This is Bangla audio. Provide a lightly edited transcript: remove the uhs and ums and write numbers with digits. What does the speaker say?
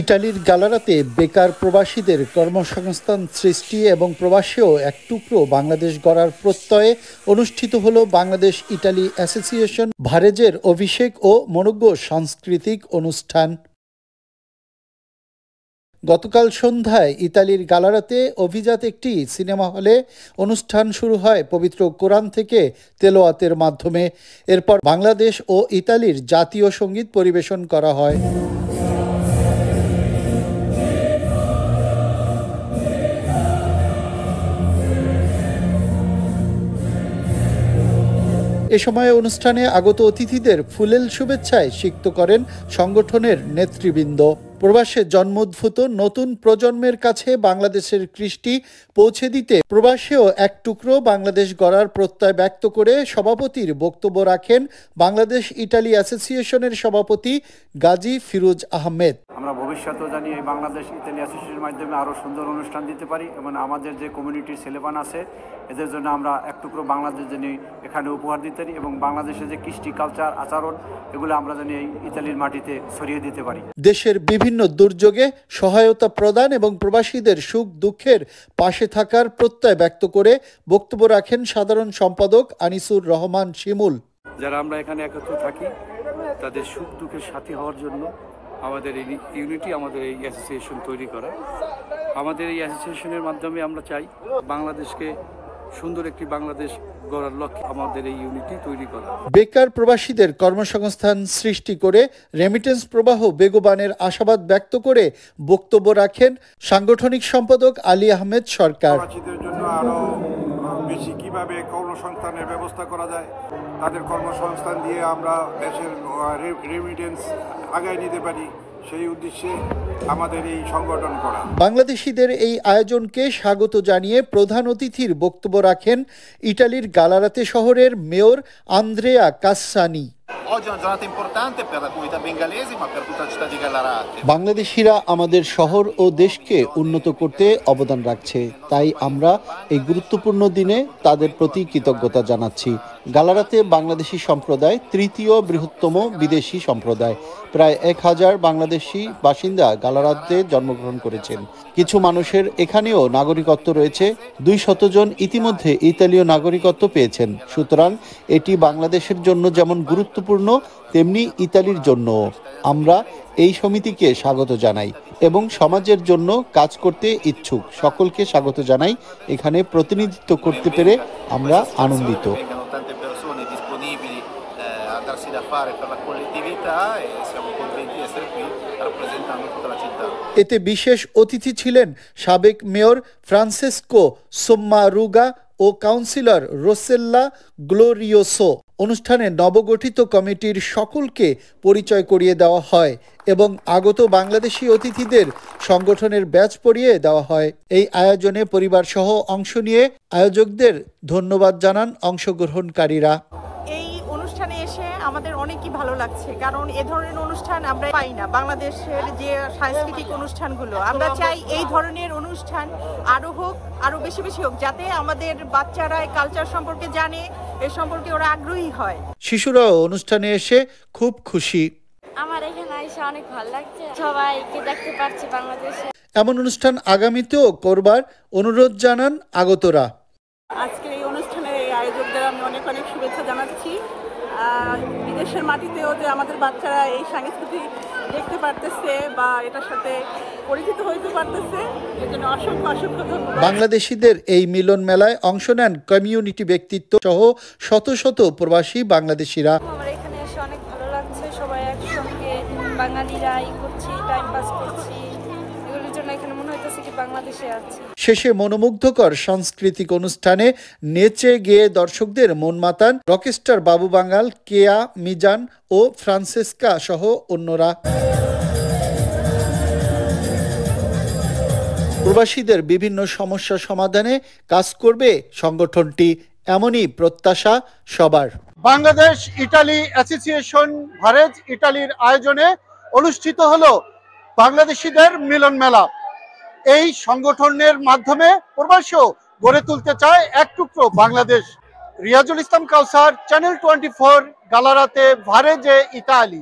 ইতালির গালারাতে বেকার প্রবাসীদের কর্মসংস্থান সৃষ্টি এবং প্রবাসেও এক টুকরো বাংলাদেশ গড়ার প্রত্যয়ে অনুষ্ঠিত হল বাংলাদেশ ইটালি অ্যাসোসিয়েশন ভারেজের অভিষেক ও মনোজ্ঞ সাংস্কৃতিক অনুষ্ঠান। গতকাল সন্ধ্যায় ইতালির গালারাতে অভিজাত একটি সিনেমা হলে অনুষ্ঠান শুরু হয় পবিত্র কোরআন থেকে তেলাওয়াতের মাধ্যমে। এরপর বাংলাদেশ ও ইতালির জাতীয় সঙ্গীত পরিবেশন করা হয়। এ সময় অনুষ্ঠানে আগত অতিথিদের ফুলেল শুভেচ্ছায় সিক্ত করেন সংগঠনের নেতৃবৃন্দ। প্রবাসে জন্মোদ্ভূত নতুন প্রজন্মের কাছে বাংলাদেশের কৃষ্টি পৌঁছে দিতে প্রবাসেও এক টুকরো বাংলাদেশ গড়ার প্রত্যয় ব্যক্ত করে সভাপতির বক্তব্য রাখেন বাংলাদেশ ইটালি অ্যাসোসিয়েশনের সভাপতি গাজী ফিরোজ আহমেদ। আমরা ভবিষ্যতেও জানি এই বাংলাদেশ ইতালি অ্যাসোসিয়েশনের মাধ্যমে আরও সুন্দর অনুষ্ঠান দিতে পারি এবং আমাদের যে কমিউনিটির ছেলেপান আছে এদের জন্য আমরা এক টুকরো বাংলাদেশ জানি এখানে উপহার দিতে পারি এবং বাংলাদেশের যে কৃষ্টি কালচার আচরণ এগুলো আমরা জানি এই ইতালির মাটিতে ছড়িয়ে দিতে পারি। দেশের বিভিন্ন দুর্যোগে সহায়তা প্রদান এবং প্রবাসীদের সুখ দুঃখের পাশে থাকার প্রত্যয় ব্যক্ত করে বক্তব্য রাখেন সাধারণ সম্পাদক আনিসুর রহমান শিমুল। যারা আমরা এখানে একত্র থাকি তাদের সুখ দুঃখের সাথী হওয়ার জন্য আমাদের এই ইউনিটি, আমাদের এই অ্যাসোসিয়েশন তৈরি করা। আমাদের এই অ্যাসোসিয়েশনের মাধ্যমে আমরা চাই বাংলাদেশকে সুন্দর একটি বাংলাদেশ গড়ার লক্ষ্যে আমাদের এই ইউনিটি তৈরি করা। বেকার প্রবাসীদের কর্মসংস্থান সৃষ্টি করে রেমিটেন্স প্রবাহ বেগবানের আশাবাদ ব্যক্ত করে বক্তব্য রাখেন সাংগঠনিক সম্পাদক আলী আহমেদ সরকার। প্রবাসীদের জন্য আরো বেশি কিভাবে কর্মসংস্থানের ব্যবস্থা করা যায়, তাদের কর্মসংস্থান দিয়ে আমরা দেশের রেমিটেন্স আগায় নিতে পারি, সেই উদ্দেশ্যে আমাদের এই সংগঠন করা। বাংলাদেশিদের এই আয়োজনকে স্বাগত জানিয়ে প্রধান অতিথির বক্তব্য রাখেন ইটালির গালারাতে শহরের মেয়র আন্দ্রেয়া কাসসানি। বাংলাদেশিরা আমাদের শহর ও দেশকে উন্নত করতে অবদান রাখছে, তাই আমরা এই গুরুত্বপূর্ণ দিনে তাদের প্রতি কৃতজ্ঞতা জানাচ্ছি। গালারাতে বাংলাদেশি সম্প্রদায় তৃতীয় বৃহত্তম বিদেশি সম্প্রদায়। প্রায় 1000 বাংলাদেশি বাসিন্দা গালারাতে জন্মগ্রহণ করেছেন। কিছু মানুষের এখানেও নাগরিকত্ব রয়েছে। 200 জন ইতিমধ্যে ইতালীয় নাগরিকত্ব পেয়েছেন। সুতরাং এটি বাংলাদেশের জন্য যেমন গুরুত্বপূর্ণ তেমনি ইতালির জন্য। আমরা এই সমিতিকে স্বাগত জানাই এবং সমাজের জন্য কাজ করতে ইচ্ছুক সকলকে স্বাগত জানাই। এখানে প্রতিনিধিত্ব করতে পেরে আমরা আনন্দিত। এতে বিশেষ অতিথি ছিলেন সাবেক মেয়র ফ্রান্সেসকো সোম্মারুগা ও কাউন্সিলর রোসেল্লা গ্লোরিওসো। অনুষ্ঠানে নবগঠিত কমিটির সকলকে পরিচয় করিয়ে দেওয়া হয় এবং আগত বাংলাদেশি অতিথিদের সংগঠনের ব্যাচ পরিয়ে দেওয়া হয়। এই আয়োজনে পরিবারসহ অংশ নিয়ে আয়োজকদের ধন্যবাদ জানান অংশগ্রহণকারীরা। আমাদের অনেকই ভালো লাগছে, কারণ এ ধরনের অনুষ্ঠান আমরা পাই না। বাংলাদেশের যে সাংস্কৃতিক অনুষ্ঠানগুলো, আমরা চাই এই ধরনের অনুষ্ঠান আরো হোক, আরো বেশি বেশি হোক, যাতে আমাদের বাচ্চারা এই কালচার সম্পর্কে জানে, এ সম্পর্কে ওরা আগ্রহী হয়। শিশুরাও অনুষ্ঠানে এসে খুব খুশি। আমার এখানে এসে অনেক ভালো লাগছে, সবাইকে দেখতে পাচ্ছি বাংলাদেশে। এমন অনুষ্ঠান আগামীতেও করবার অনুরোধ জানান আগতরা। আজকে এই অনুষ্ঠানের এই আয়োজকদের আমি অনেক অনেক শুভেচ্ছা জানাচ্ছি। বিদেশের মাটিতেও যে আমাদের বাচ্চারা এই সংস্কৃতি দেখতে পারতেছে বা এটার সাথে পরিচিত হইতে পারতেছে, এর জন্য অসংখ্য অসংখ্য ধন্যবাদ। বাংলাদেশিদের এই মিলন মেলায় অংশ নেন কমিউনিটি ব্যক্তিত্ব সহ শত শত প্রবাসী বাংলাদেশিরা। আমার এখানে এসে অনেক ভালো লাগছে, সবাই একসঙ্গে বাঙালিরা করছি, টাইম পাস করছি, এগুলোর জন্য এখানে মনে হইতেছে কি বাংলাদেশে আছি। শেষে মনোমুগ্ধকর সাংস্কৃতিক অনুষ্ঠানে নেচে গেয়ে দর্শকদের মন মাতান রকস্টার বাবু বাঙ্গাল, কেয়া, মিজান ও ফ্রান্সেস্কা সহ অন্যরা। প্রবাসীদের বিভিন্ন সমস্যা সমাধানে কাজ করবে সংগঠনটি, এমনই প্রত্যাশা সবার। বাংলাদেশ ইটালি অ্যাসোসিয়েশন ভারেজ ইটালির আয়োজনে অনুষ্ঠিত হলো বাংলাদেশিদের মিলন মেলা। এই সংগঠনের মাধ্যমে প্রবাসীও গড়ে তুলতে চায় এক টুকরো বাংলাদেশ। রিয়াজুল ইসলাম কাউসার, চ্যানেল 24, গালারাতে ভারেজে ইতালি।